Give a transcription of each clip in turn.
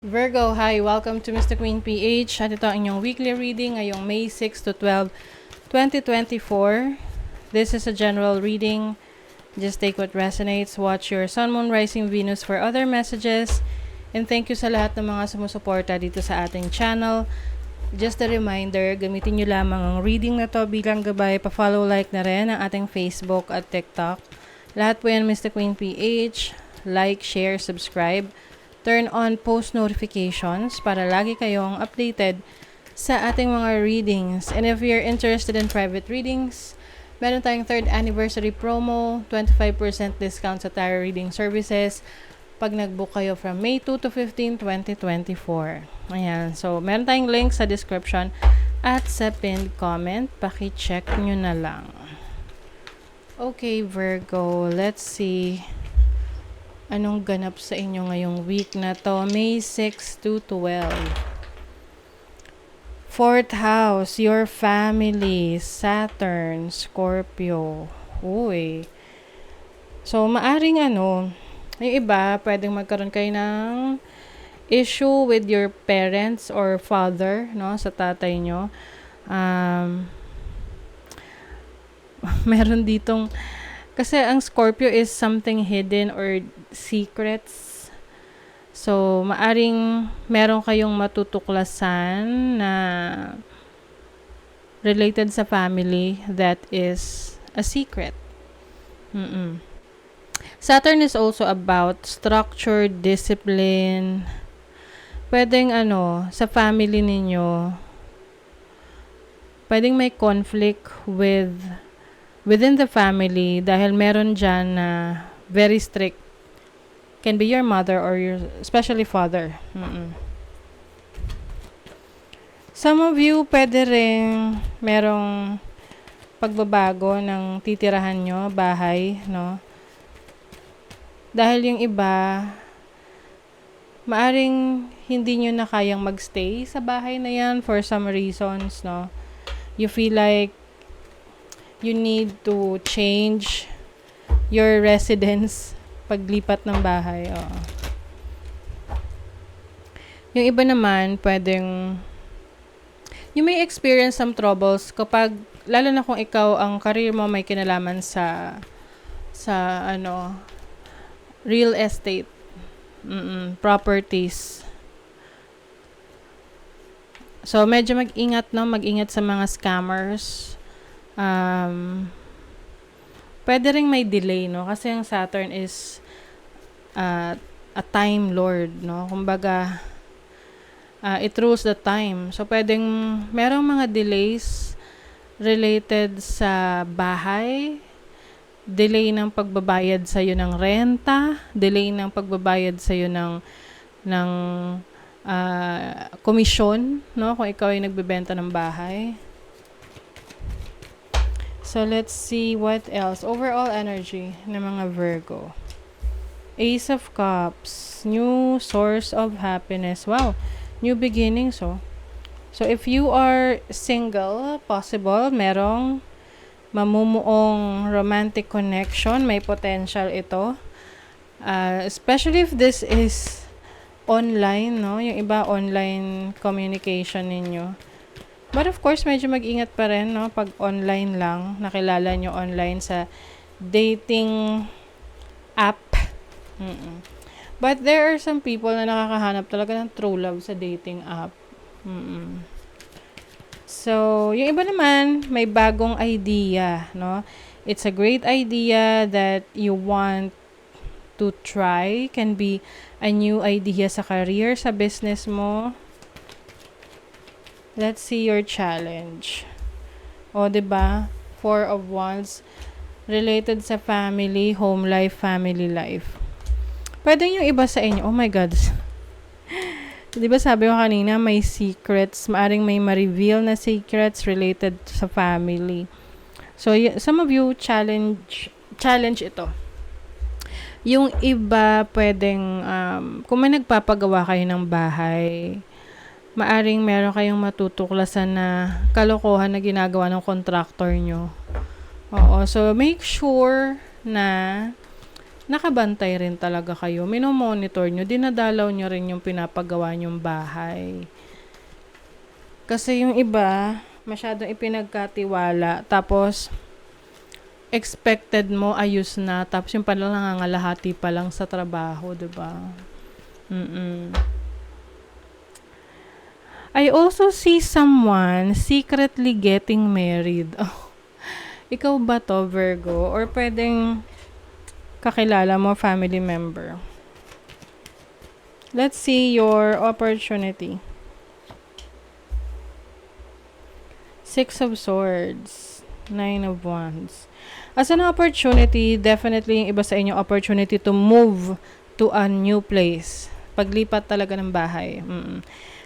Virgo, hi! Welcome to Mr. Queen PH. At ito ang inyong weekly reading ngayong May 6 to 12, 2024. This is a general reading. Just take what resonates. Watch your Sun, Moon, Rising, Venus for other messages. And thank you sa lahat ng mga sumusuporta dito sa ating channel. Just a reminder, gamitin nyo lamang ang reading na to bilang gabay. Pa-follow, like na rin ang ating Facebook at TikTok. Lahat po yan Mr. Queen PH. Like, share, subscribe. Turn on post notifications para lagi kayong updated sa ating mga readings. And if you're interested in private readings, meron tayong 3rd anniversary promo, 25% discount sa tarot reading services pag nag-book kayo from May 2 to 15, 2024. Ayan. So, meron tayong link sa description at sa pinned comment. Paki-check nyo na lang. Okay, Virgo. Let's see anong ganap sa inyo ngayong week na to, May 6 to 12. 4th house, your family, Saturn, Scorpio. Uy. So, maaring yung iba, pwedeng magkaroon kayo ng issue with your parents or father, no, sa tatay nyo. Meron ditong kasi ang Scorpio is something hidden or secrets. So, maaring meron kayong matutuklasan na related sa family that is a secret. Saturn is also about structure, discipline. Pwedeng sa family ninyo, pwedeng may conflict within the family dahil meron dyan na very strict. Can be your mother or your especially father. Some of you pwede rin merong pagbabago ng titirahan nyo, bahay, no? Dahil yung iba maaring hindi nyo na kayang magstay sa bahay na yan for some reasons, no? You feel like you need to change your residence paglipat ng bahay. Yung iba naman, pwedeng you may experience some troubles kapag, lalo na kung ikaw ang career mo may kinalaman sa real estate, properties. So, medyo mag-ingat sa mga scammers. Pwede ring may delay, no? Kasi ang Saturn is a time lord, no? Kumbaga, it rules the time. So, pwedeng merong mga delays related sa bahay, delay ng pagbabayad sa'yo ng renta, delay ng pagbabayad sa'yo ng komisyon, no? Kung ikaw ay nagbebenta ng bahay. So, let's see what else. Overall energy ng mga Virgo. Ace of Cups. New source of happiness. Wow. New beginnings, oh. So, if you are single, possible, merong mamumuong romantic connection. May potential ito. Especially if this is online, no? Yung iba, online communication ninyo. But of course, medyo mag-ingat pa rin, no? Pag online lang, nakilala nyo online sa dating app. But there are some people na nakakahanap talaga ng true love sa dating app. So, yung iba naman, may bagong idea, no? It's a great idea that you want to try. Can be a new idea sa career, sa business mo. Let's see your challenge. O, diba? 4 of Wands. Related sa family, home life, family life. Pwede yung iba sa inyo. Oh my God. Diba sabi ko kanina, may secrets. Maaring may ma-reveal na secrets related sa family. So, some of you challenge ito. Yung iba, pwedeng, kung may nagpapagawa kayo ng bahay, maaring meron kayong matutuklasan na kalokohan na ginagawa ng contractor nyo. Oo. So, make sure na nakabantay rin talaga kayo. Minomonitor nyo, dinadalaw nyo rin yung pinapagawa nyong bahay. Kasi yung iba, masyadong ipinagkatiwala, tapos expected mo ayos na, tapos yung pala nangangalahati pa lang sa trabaho, diba? I also see someone secretly getting married. Oh, ikaw ba to, Virgo? Or pwedeng kakilala mo, family member? Let's see your opportunity. Six of Swords, Nine of Wands. As an opportunity, definitely yung iba sa inyo opportunity to move to a new place. Paglipat talaga ng bahay.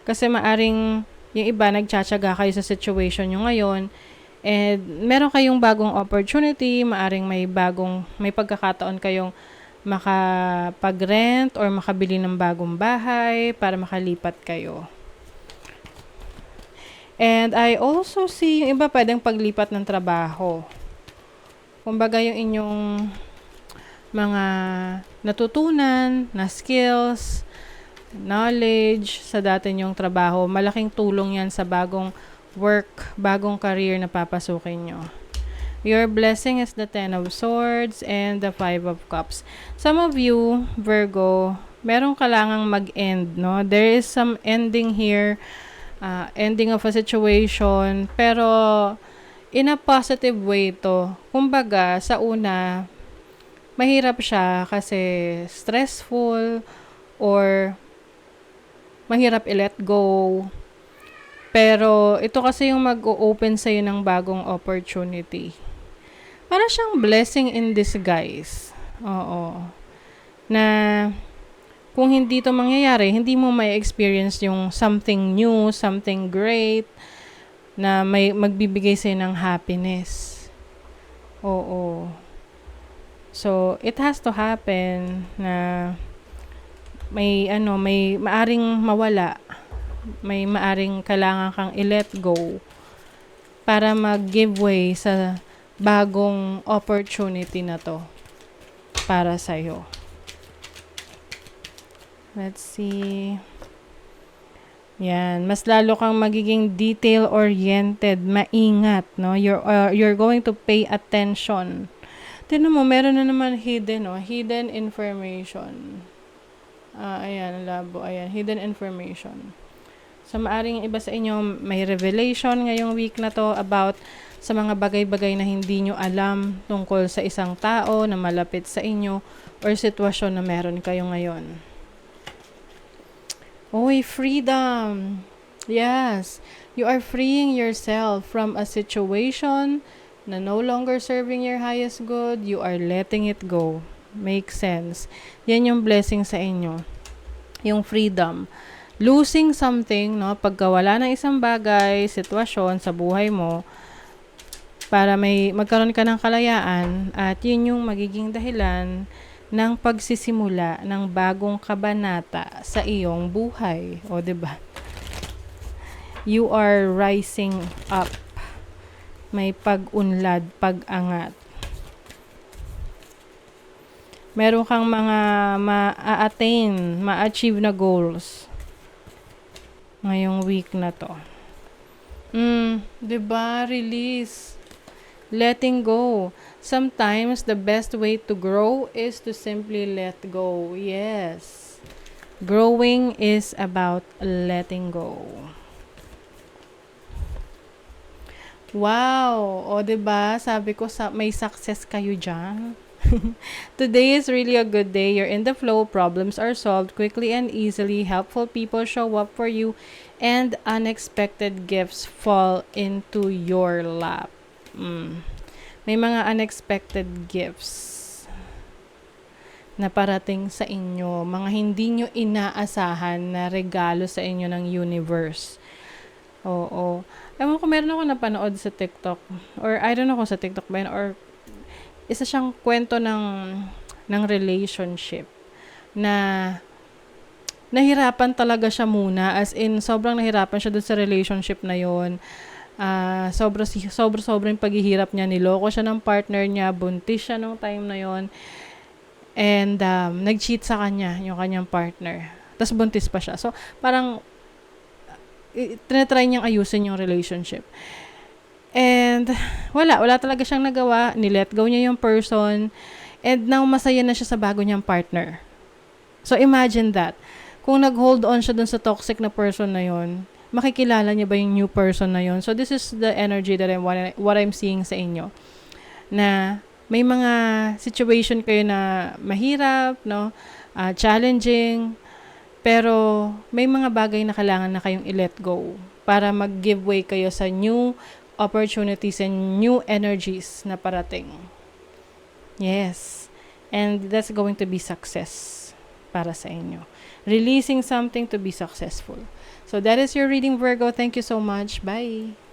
Kasi maaring yung iba nagtsatsaga kayo sa situation nyo ngayon, and meron kayong bagong opportunity, maaring may pagkakataon kayong makapag-rent or makabili ng bagong bahay para makalipat kayo. And I also see yung iba pwedeng paglipat ng trabaho. Kumbaga yung inyong mga natutunan na skills, knowledge sa dati nyong trabaho, malaking tulong yan sa bagong work, bagong career na papasukin nyo. Your blessing is the Ten of Swords and the Five of Cups. Some of you, Virgo, meron kailangang mag-end, no? There is some ending here, ending of a situation, pero in a positive way to. Kumbaga, sa una, mahirap siya kasi stressful or mahirap i-let go. Pero ito kasi yung mag-o-open sa'yo ng bagong opportunity. Para siyang blessing in disguise. Oo. Na kung hindi ito mangyayari, hindi mo may experience yung something new, something great, na may magbibigay sa'yo ng happiness. Oo. So, it has to happen na may maaring mawala, may maaring kailangan kang i-let go para mag-give way sa bagong opportunity na to para sa'yo. Let's see. Yan, mas lalo kang magiging detail-oriented, maingat, no? You're going to pay attention. Tignan mo, meron na naman hidden information. Ayan, labo. Ayan, hidden information. So, maaring iba sa inyo may revelation ngayong week na to about sa mga bagay-bagay na hindi nyo alam tungkol sa isang tao na malapit sa inyo or sitwasyon na meron kayo ngayon. Oy, freedom! Yes, you are freeing yourself from a situation na no longer serving your highest good. You are letting it go. Makes sense. Yan yung blessing sa inyo. Yung freedom. Losing something, no? Pagkawala ng isang bagay, sitwasyon sa buhay mo, para magkaroon ka ng kalayaan, at yun yung magiging dahilan ng pagsisimula ng bagong kabanata sa iyong buhay. O, diba? You are rising up. May pag-unlad, pag-angat. Meron kang mga ma-attain, ma-achieve na goals ngayong week na to. Diba? Release. Letting go. Sometimes, the best way to grow is to simply let go. Yes. Growing is about letting go. Wow! O, diba? Sabi ko, may success kayo dyan. Today is really a good day. You're in the flow. Problems are solved quickly and easily. Helpful people show up for you. And unexpected gifts fall into your lap. May mga unexpected gifts na parating sa inyo. Mga hindi nyo inaasahan na regalo sa inyo ng universe. Oo. Ewan ko, meron ako napanood sa TikTok. Or I don't know kung sa TikTok ba yun. Or isa siyang kwento ng relationship na nahirapan talaga siya muna, as in sobrang nahirapan siya doon sa relationship na yon. Sobrang paghihirap niya, niloko siya ng partner niya, buntis siya nung time na yon, And nag-cheat sa kanya, yung kanyang partner. Tapos buntis pa siya. So, parang tinatry niyang ayusin yung relationship. And wala talaga siyang nagawa. Nilet go niya yung person. And now, masaya na siya sa bago niyang partner. So, imagine that. Kung nag-hold on siya dun sa toxic na person na yon, makikilala niya ba yung new person na yon? So, this is the energy that what I'm seeing sa inyo. Na may mga situation kayo na mahirap, no? Challenging, pero may mga bagay na kailangan na kayong i-let go para mag-give way kayo sa new opportunities and new energies na parating. Yes. And that's going to be success para sa inyo. Releasing something to be successful. So that is your reading, Virgo. Thank you so much. Bye.